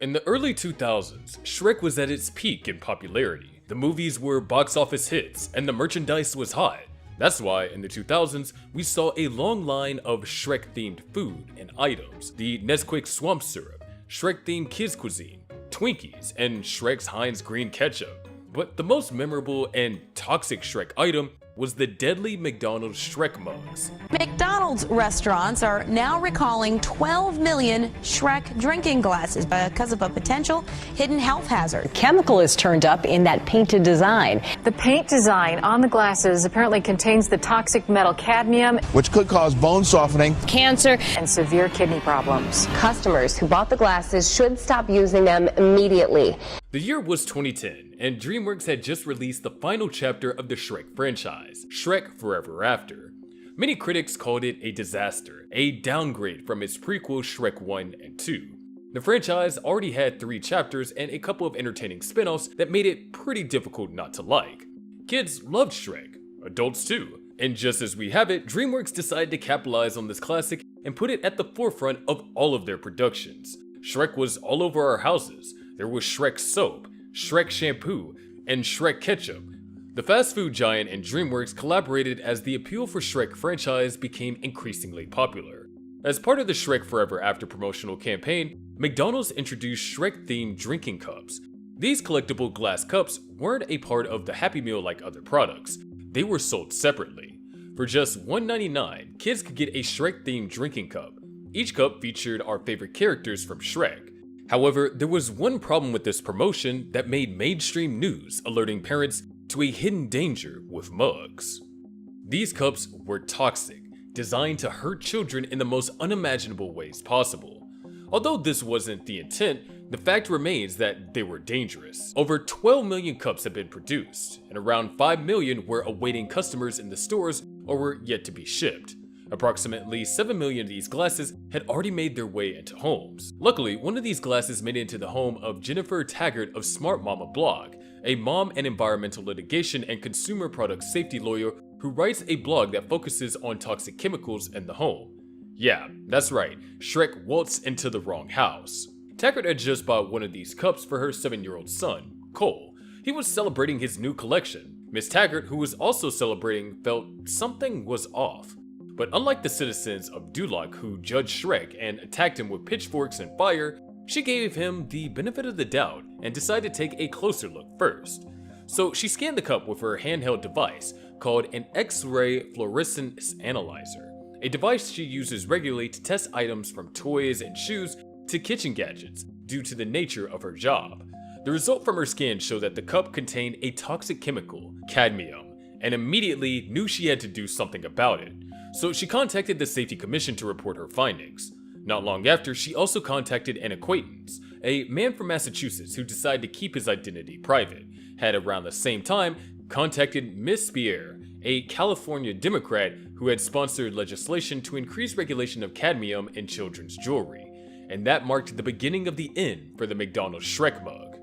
In the early 2000s, Shrek was at its peak in popularity. The movies were box office hits, and the merchandise was hot. That's why, in the 2000s, we saw a long line of Shrek-themed food and items. The Nesquik Swamp Syrup, Shrek-themed kids cuisine, Twinkies, and Shrek's Heinz Green Ketchup. But the most memorable and toxic Shrek item was the deadly McDonald's Shrek Mugs. McDonald's restaurants are now recalling 12 million Shrek drinking glasses because of a potential hidden health hazard. Chemical is turned up in that painted design. The paint design on the glasses apparently contains the toxic metal cadmium, which could cause bone softening, cancer, and severe kidney problems. Customers who bought the glasses should stop using them immediately. The year was 2010, and DreamWorks had just released the final chapter of the Shrek franchise, Shrek Forever After. Many critics called it a disaster, a downgrade from its prequel Shrek 1 and 2. The franchise already had 3 chapters and a couple of entertaining spin-offs that made it pretty difficult not to like. Kids loved Shrek, adults too, and just as we have it, DreamWorks decided to capitalize on this classic and put it at the forefront of all of their productions. Shrek was all over our houses. There was Shrek soap, Shrek shampoo, and Shrek ketchup. The fast food giant and DreamWorks collaborated as the appeal for Shrek franchise became increasingly popular. As part of the Shrek Forever After promotional campaign, McDonald's introduced Shrek-themed drinking cups. These collectible glass cups weren't a part of the Happy Meal like other products. They were sold separately. For just $1.99, kids could get a Shrek-themed drinking cup. Each cup featured our favorite characters from Shrek. However, there was one problem with this promotion that made mainstream news, alerting parents to a hidden danger with mugs. These cups were toxic, designed to hurt children in the most unimaginable ways possible. Although this wasn't the intent, the fact remains that they were dangerous. Over 12 million cups have been produced, and around 5 million were awaiting customers in the stores or were yet to be shipped. Approximately 7 million of these glasses had already made their way into homes. Luckily, one of these glasses made it into the home of Jennifer Taggart of Smart Mama blog, a mom and environmental litigation and consumer product safety lawyer who writes a blog that focuses on toxic chemicals in the home. Yeah, that's right, Shrek waltzed into the wrong house. Taggart had just bought one of these cups for her 7-year-old son, Cole. He was celebrating his new collection. Miss Taggart, who was also celebrating, felt something was off. But unlike the citizens of Duloc who judged Shrek and attacked him with pitchforks and fire, she gave him the benefit of the doubt and decided to take a closer look first. So she scanned the cup with her handheld device called an X-ray fluorescence analyzer, a device she uses regularly to test items from toys and shoes to kitchen gadgets due to the nature of her job. The result from her scan showed that the cup contained a toxic chemical, cadmium, and immediately knew she had to do something about it. So she contacted the Safety Commission to report her findings. Not long after, she also contacted an acquaintance, a man from Massachusetts who decided to keep his identity private, had around the same time contacted Miss Pierre, a California Democrat who had sponsored legislation to increase regulation of cadmium in children's jewelry, and that marked the beginning of the end for the McDonald's Shrek mug.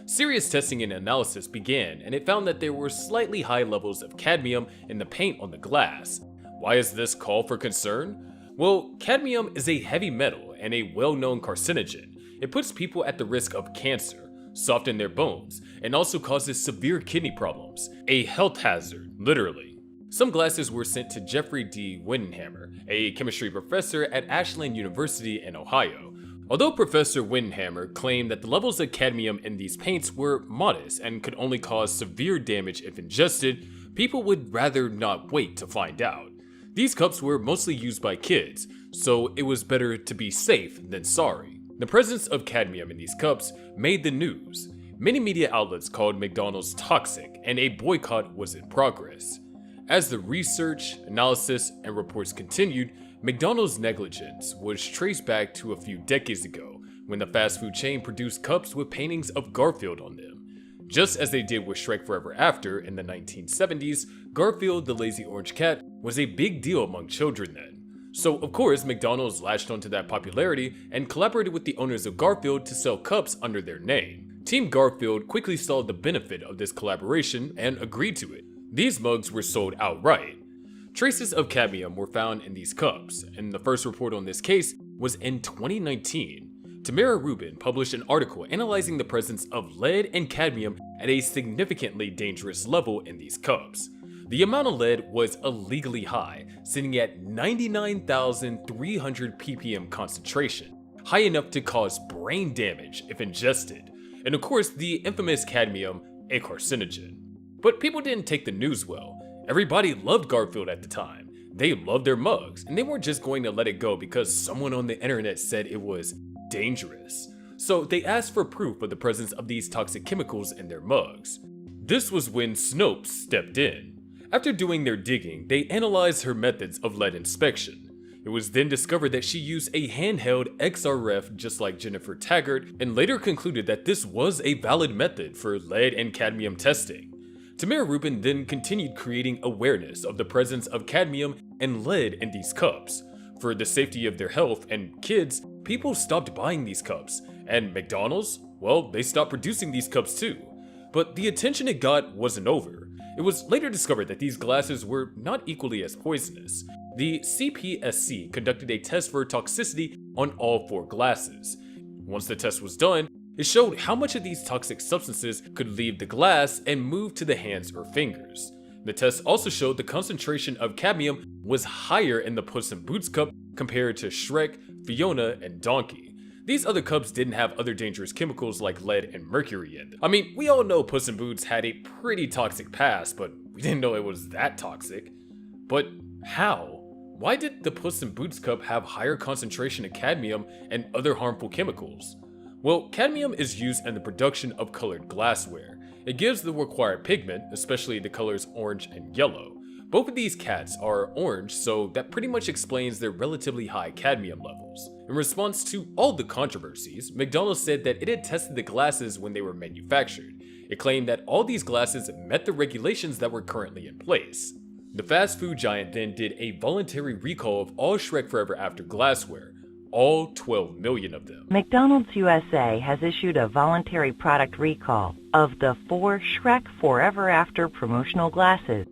Serious testing and analysis began, and it found that there were slightly high levels of cadmium in the paint on the glass. Why is this call for concern? Well, cadmium is a heavy metal and a well-known carcinogen. It puts people at the risk of cancer, softens their bones, and also causes severe kidney problems. A health hazard, literally. Some glasses were sent to Jeffrey D. Windenhammer, a chemistry professor at Ashland University in Ohio. Although Professor Windenhammer claimed that the levels of cadmium in these paints were modest and could only cause severe damage if ingested, people would rather not wait to find out. These cups were mostly used by kids, so it was better to be safe than sorry. The presence of cadmium in these cups made the news. Many media outlets called McDonald's toxic, and a boycott was in progress. As the research, analysis, and reports continued, McDonald's negligence was traced back to a few decades ago, when the fast food chain produced cups with paintings of Garfield on them. Just as they did with Shrek Forever After in the 1970s, Garfield the Lazy Orange Cat was a big deal among children then. So of course, McDonald's latched onto that popularity and collaborated with the owners of Garfield to sell cups under their name. Team Garfield quickly saw the benefit of this collaboration and agreed to it. These mugs were sold outright. Traces of cadmium were found in these cups, and the first report on this case was in 2019. Tamara Rubin published an article analyzing the presence of lead and cadmium at a significantly dangerous level in these cups. The amount of lead was illegally high, sitting at 99,300 ppm concentration, high enough to cause brain damage if ingested, and of course the infamous cadmium, a carcinogen. But people didn't take the news well. Everybody loved Garfield at the time. They loved their mugs, and they weren't just going to let it go because someone on the internet said it was dangerous. So they asked for proof of the presence of these toxic chemicals in their mugs. This was when Snopes stepped in. After doing their digging, they analyzed her methods of lead inspection. It was then discovered that she used a handheld XRF just like Jennifer Taggart, and later concluded that this was a valid method for lead and cadmium testing. Tamara Rubin then continued creating awareness of the presence of cadmium and lead in these cups. For the safety of their health and kids, people stopped buying these cups, and McDonald's, well, they stopped producing these cups too. But the attention it got wasn't over. It was later discovered that these glasses were not equally as poisonous. The CPSC conducted a test for toxicity on all 4 glasses. Once the test was done, it showed how much of these toxic substances could leave the glass and move to the hands or fingers. The test also showed the concentration of cadmium was higher in the Puss in Boots cup compared to Shrek, Fiona, and Donkey. These other cups didn't have other dangerous chemicals like lead and mercury in them. I mean, we all know Puss in Boots had a pretty toxic past, but we didn't know it was that toxic. But how? Why did the Puss in Boots cup have higher concentration of cadmium and other harmful chemicals? Well, cadmium is used in the production of colored glassware. It gives the required pigment, especially the colors orange and yellow. Both of these cats are orange, so that pretty much explains their relatively high cadmium levels. In response to all the controversies, McDonald's said that it had tested the glasses when they were manufactured. It claimed that all these glasses met the regulations that were currently in place. The fast food giant then did a voluntary recall of all Shrek Forever After glassware, all 12 million of them. McDonald's USA has issued a voluntary product recall of the 4 Shrek Forever After promotional glasses.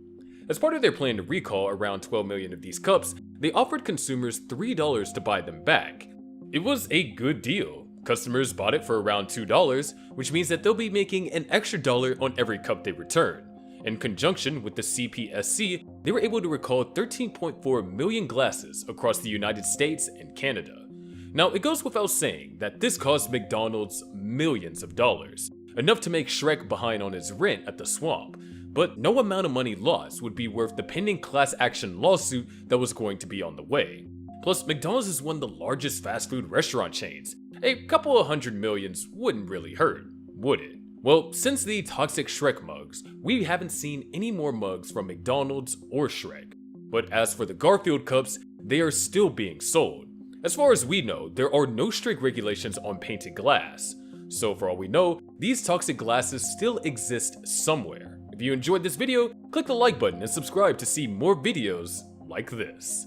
As part of their plan to recall around 12 million of these cups, they offered consumers $3 to buy them back. It was a good deal. Customers bought it for around $2, which means that they'll be making an extra $1 on every cup they return. In conjunction with the CPSC, they were able to recall 13.4 million glasses across the United States and Canada. Now, it goes without saying that this cost McDonald's millions of dollars, enough to make Shrek behind on his rent at the swamp. But no amount of money lost would be worth the pending class action lawsuit that was going to be on the way. Plus, McDonald's is one of the largest fast food restaurant chains. A couple of $100 million wouldn't really hurt, would it? Well, since the toxic Shrek mugs, we haven't seen any more mugs from McDonald's or Shrek. But as for the Garfield cups, they are still being sold. As far as we know, there are no strict regulations on painted glass. So for all we know, these toxic glasses still exist somewhere. If you enjoyed this video, click the like button and subscribe to see more videos like this.